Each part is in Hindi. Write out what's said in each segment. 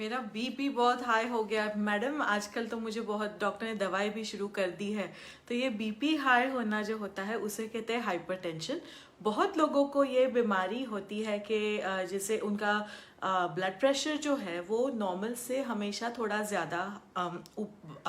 मेरा बीपी बहुत हाई हो गया है मैडम। आजकल तो मुझे बहुत डॉक्टर ने दवाई भी शुरू कर दी है। तो ये बीपी हाई होना जो होता है उसे कहते हैं हाइपरटेंशन। बहुत लोगों को ये बीमारी होती है कि जैसे उनका ब्लड प्रेशर जो है वो नॉर्मल से हमेशा थोड़ा ज़्यादा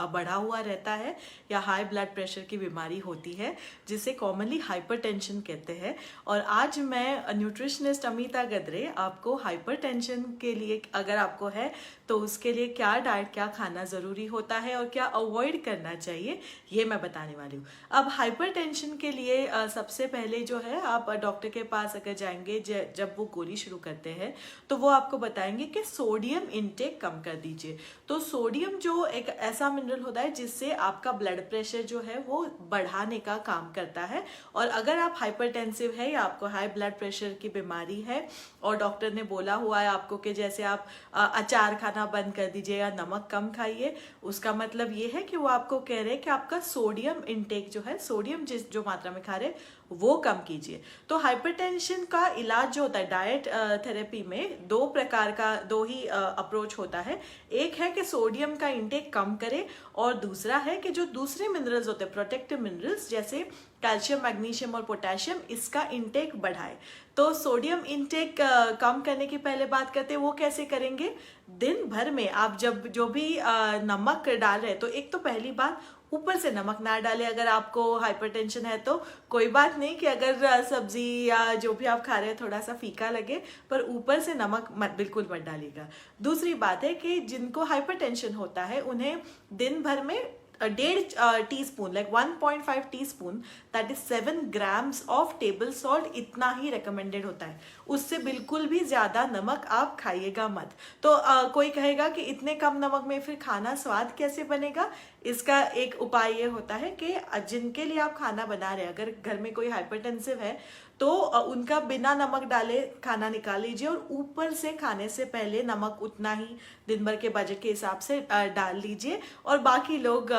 बढ़ा हुआ रहता है, या हाई ब्लड प्रेशर की बीमारी होती है जिसे कॉमनली हाइपरटेंशन कहते हैं। और आज मैं न्यूट्रिशनिस्ट अमिता गद्रे आपको हाइपरटेंशन के लिए अगर आपको है तो उसके लिए क्या डाइट, क्या खाना ज़रूरी होता है और क्या अवॉइड करना चाहिए ये मैं बताने वाली हूँ। अब हाइपरटेंशन के लिए सबसे पहले जो है आप डॉक्टर के पास अगर जाएंगे जब वो गोली शुरू करते हैं तो वो आपको बताएंगे कि सोडियम इनटेक कम कर दीजिए। तो सोडियम जो एक ऐसा मिनरल होता है जिससे आपका ब्लड प्रेशर जो है वो बढ़ाने का काम करता है। और अगर आप हाइपरटेंसिव है या आपको हाई ब्लड प्रेशर की बीमारी है और डॉक्टर ने बोला हुआ है आपको कि जैसे आप अचार खाना बंद कर दीजिए या नमक कम खाइए, उसका मतलब ये है कि वो आपको कह रहे हैं कि आपका सोडियम इनटेक जो है, सोडियम जो मात्रा में खा रहे वो कम कीजिए। तो हाइपरटेंशन का इलाज जो होता है डाइट थेरेपी में दो ही अप्रोच होता है। एक है कि सोडियम का इंटेक कम करे और दूसरा है कि जो दूसरे मिनरल्स होते हैं प्रोटेक्टिव मिनरल्स जैसे कैल्शियम, मैग्नीशियम और पोटेशियम, इसका इंटेक बढ़ाए। तो सोडियम इंटेक कम करने की पहले बात करते हैं वो कैसे करेंगे। दिन भर में आप जब जो भी नमक डाल रहे हैं तो एक तो पहली बात ऊपर से नमक ना डालें। अगर आपको हाइपरटेंशन है तो कोई बात नहीं कि अगर सब्जी या जो भी आप खा रहे हैं थोड़ा सा फीका लगे, पर ऊपर से नमक बिल्कुल मत डालिएगा। दूसरी बात है कि जिनको हाइपरटेंशन होता है उन्हें दिन भर में 1.5 teaspoon, like 1.5 teaspoon, that is 7 grams of table salt, इतना ही रिकमेंडेड होता है। उससे बिल्कुल भी ज्यादा नमक आप खाइएगा मत। तो कोई कहेगा कि इतने कम नमक में फिर खाना स्वाद कैसे बनेगा। इसका एक उपाय ये होता है कि जिनके लिए आप खाना बना रहे हैं, अगर घर में कोई हाइपरटेंसिव है तो उनका बिना नमक डाले खाना निकाल लीजिए और ऊपर से खाने से पहले नमक उतना ही दिन भर के बजट के हिसाब से डाल लीजिए। और बाकी लोग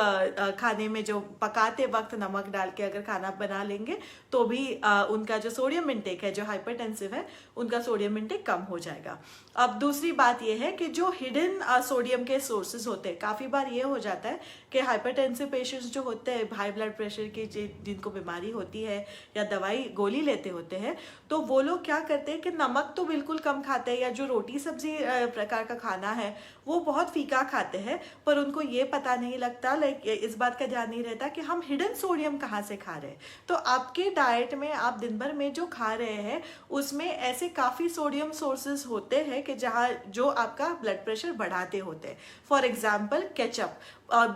खाने में जो पकाते वक्त नमक डाल के अगर खाना बना लेंगे तो भी उनका जो सोडियम इंटेक है, जो हाइपरटेंसिव है, उनका सोडियम इंटेक कम हो जाएगा। अब दूसरी बात यह है कि जो हिडन सोडियम के सोर्सेज होते हैं, काफी बार ये हो जाता है कि हाइपरटेंसिव पेशेंट्स जो होते हैं, हाई ब्लड प्रेशर की जिनको बीमारी होती है या दवाई गोली लेते होते हैं, तो वो लोग क्या करते हैं कि नमक तो बिल्कुल कम खाते हैं, या जो रोटी सब्जी प्रकार का खाना है वो बहुत फीका खाते हैं, पर उनको ये पता नहीं लगता, लाइक इस बात का ध्यान नहीं रहता कि हम हिडन सोडियम कहाँ से खा रहे हैं। तो आपके डाइट में आप दिन भर में जो खा रहे हैं उसमें ऐसे काफी सोडियम सोर्सेज होते हैं कि जहाँ जो आपका ब्लड प्रेशर बढ़ाते होते हैं। फॉर एग्जाम्पल केचप,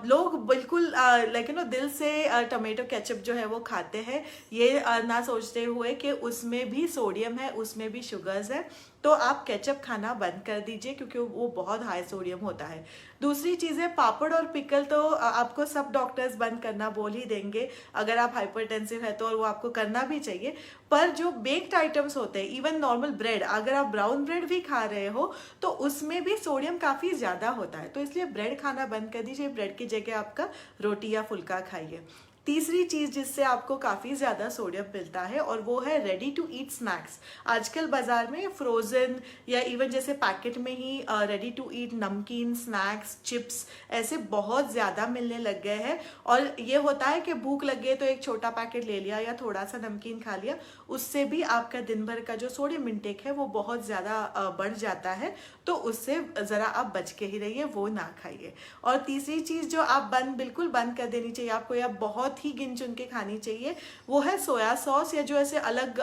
लोग बिल्कुल लाइक दिल से टमाटो केचप जो है वो खाते हैं, ये ना सोचते हुए कि उसमें भी सोडियम है, उसमें भी शुगर्स है। तो आप केचप खाना बंद कर दीजिए क्योंकि वो बहुत हाई सोडियम होता है। दूसरी चीज़ है पापड़ और पिकल, तो आपको सब डॉक्टर्स बंद करना बोल ही देंगे अगर आप हाइपरटेंसिव है तो, और वो आपको करना भी चाहिए। पर जो बेक्ड आइटम्स होते हैं, इवन नॉर्मल ब्रेड, अगर आप ब्राउन ब्रेड भी खा रहे हो तो उसमें भी सोडियम काफ़ी ज़्यादा होता है। तो इसलिए ब्रेड खाना बंद कर दीजिए, ब्रेड की जगह आपका रोटी या फुल्का खाइए। तीसरी चीज जिससे आपको काफी ज्यादा सोडियम मिलता है और वो है रेडी टू ईट स्नैक्स। आजकल बाजार में फ्रोजन या इवन जैसे पैकेट में ही रेडी टू ईट नमकीन, स्नैक्स, चिप्स ऐसे बहुत ज्यादा मिलने लग गए हैं। और ये होता है कि भूख लग गई तो एक छोटा पैकेट ले लिया या थोड़ा सा नमकीन खा लिया, उससे भी आपका दिन भर का जो सोडियम इंटेक है वो बहुत ज्यादा बढ़ जाता है। तो उससे जरा आप बच के ही रहिए, वो ना खाइए। और तीसरी चीज जो आप बिल्कुल बंद कर देनी चाहिए आपको, या बहुत ही गिन चुन के खानी चाहिए, वो है सोया सॉस, या जो ऐसे अलग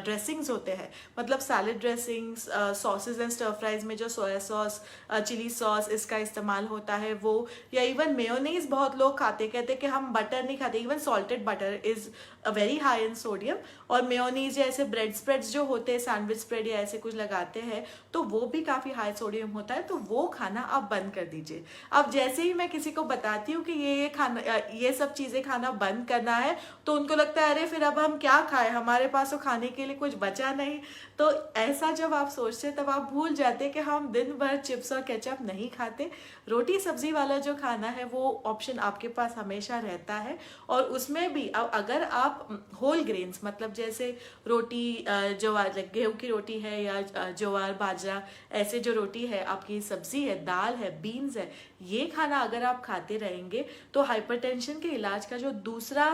ड्रेसिंग्स होते हैं, मतलब salad dressings, sauces and stir fries में जो सोया सॉस, चिली सॉस इसका इस्तेमाल होता है वो, या इवन मेयोनीज बहुत लोग खाते, कहते कि हम बटर नहीं खाते। Even salted butter is very high in sodium. और मेयोनीज या ऐसे ब्रेड स्प्रेड्स जो होते हैं, सैंडविच स्प्रेड या ऐसे कुछ लगाते हैं, तो वो भी काफी हाई सोडियम होता है, तो वो खाना आप बंद कर दीजिए। अब जैसे ही मैं किसी को बताती हूँ कि ये खाना, ये सब चीजें खाना बंद करना है, तो उनको लगता है अरे फिर अब हम क्या खाएं, हमारे पास तो खाने के लिए कुछ बचा नहीं। तो ऐसा जब आप सोचते तब आप भूल जाते कि हम दिन भर चिप्स और केचप नहीं खाते। रोटी सब्जी वाला जो खाना है वो ऑप्शन आपके पास हमेशा रहता है। और उसमें भी अगर आप होल ग्रेन्स, मतलब जैसे रोटी, ज्वार, गेहूं की रोटी है या ज्वार बाजरा, ऐसे ऐसे जो रोटी है, आपकी सब्जी है, दाल है, बीन्स है, ये खाना अगर आप खाते रहेंगे तो हाइपरटेंशन के इलाज का जो दूसरा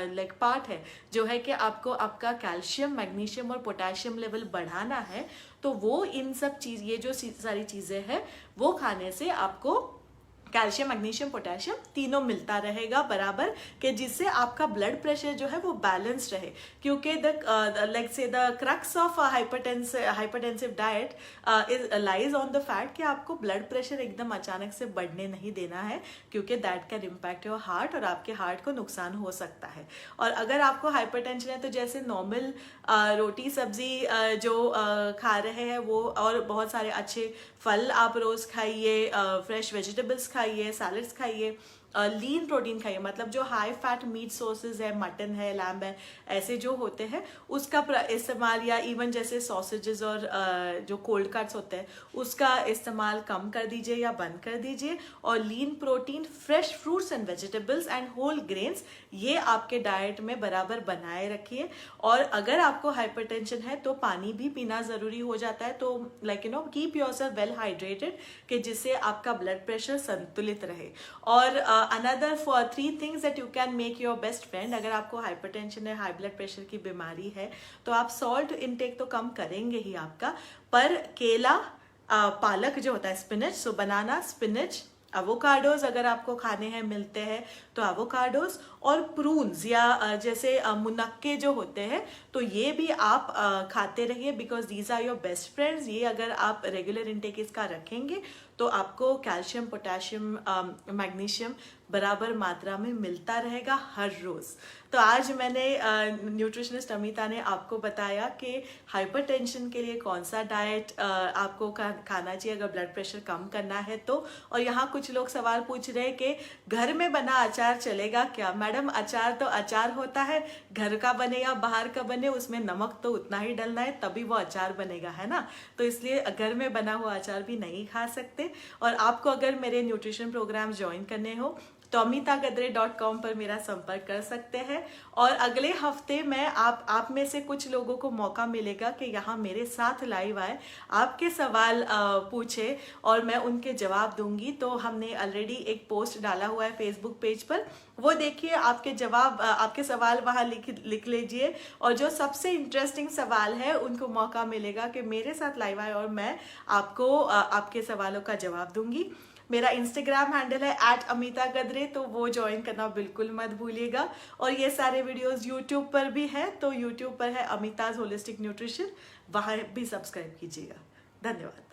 लाइक पार्ट है, जो है कि आपको आपका कैल्शियम, मैग्नीशियम और पोटेशियम लेवल बढ़ाना है, तो वो इन सब चीज, ये जो सारी चीजें हैं वो खाने से आपको कैल्शियम, मैग्नीशियम, पोटेशियम तीनों मिलता रहेगा बराबर, कि जिससे आपका ब्लड प्रेशर जो है वो बैलेंस रहे। क्योंकि लाइक से the crux of hypertensive diet is lies on the fact कि आपको ब्लड प्रेशर एकदम अचानक से बढ़ने नहीं देना है, क्योंकि that can impact your heart और आपके हार्ट को नुकसान हो सकता है। और अगर आपको हाइपरटेंशन है तो जैसे नॉर्मल रोटी सब्जी जो खा रहे हैं वो, और बहुत सारे अच्छे फल आप रोज खाइए, फ्रेश वेजिटेबल्स खाइए, सैलड्स खाइए, लीन प्रोटीन खाइए, मतलब जो हाई फैट मीट सोर्सेज है, मटन है, लैम्ब है, ऐसे जो होते हैं उसका इस्तेमाल, या इवन जैसे सॉसेजेस और जो कोल्ड कट्स होते हैं उसका इस्तेमाल कम कर दीजिए या बंद कर दीजिए। और lean protein, fresh fruits and vegetables and whole grains, ये आपके डाइट में बराबर बनाए रखिए। और अगर आपको हाइपरटेंशन है तो पानी भी पीना जरूरी हो जाता है, तो like you know keep yourself well hydrated, कि जिससे आपका ब्लड प्रेशर संतुलित रहे। और another for 3 things that you can make your best friend, अगर आपको हाइपरटेंशन है, हाई ब्लड प्रेशर की बीमारी है, तो आप सॉल्ट इनटेक तो कम करेंगे ही आपका, पर केला, पालक जो होता है, स्पिनच, सो बनाना, स्पिनच, एवोकाडोज अगर आपको खाने हैं, मिलते हैं तो एवोकाडोज, और प्रून्स या जैसे मुनक्के जो होते हैं, तो ये भी आप खाते रहिए, because these are your best friends. ये अगर आप रेगुलर इनटेक इसका रखेंगे तो आपको कैल्शियम, पोटेशियम, मैग्नीशियम बराबर मात्रा में मिलता रहेगा हर रोज। तो आज मैंने न्यूट्रिशनिस्ट अमिता ने आपको बताया कि हाइपरटेंशन के लिए कौन सा डाइट आपको खाना चाहिए अगर ब्लड प्रेशर कम करना है तो। और यहाँ कुछ लोग सवाल पूछ रहे हैं कि घर में बना अचार चलेगा क्या? मैडम, अचार तो अचार होता है, घर का बने या बाहर का बने, उसमें नमक तो उतना ही डलना है तभी वो अचार बनेगा, है ना। तो इसलिए घर में बना हुआ अचार भी नहीं खा सकते। और आपको अगर मेरे न्यूट्रिशन प्रोग्राम ज्वाइन करने हो तो amitagatre.com पर मेरा संपर्क कर सकते हैं। और अगले हफ्ते मैं आप में से कुछ लोगों को मौका मिलेगा कि यहाँ मेरे साथ लाइव आए, आपके सवाल पूछे और मैं उनके जवाब दूंगी। तो हमने ऑलरेडी एक पोस्ट डाला हुआ है फेसबुक पेज पर, वो देखिए, आपके जवाब, आपके सवाल वहाँ लिख लीजिए, और जो सबसे इंटरेस्टिंग सवाल है उनको मौका मिलेगा कि मेरे साथ लाइव आए और मैं आपको आपके सवालों का जवाब दूंगी। मेरा इंस्टाग्राम हैंडल है @अमितागद्रे, तो वो ज्वाइन करना बिल्कुल मत भूलिएगा। और ये सारे वीडियोस यूट्यूब पर भी है, तो यूट्यूब पर है अमिताज होलिस्टिक न्यूट्रिशन, वहाँ भी सब्सक्राइब कीजिएगा। धन्यवाद।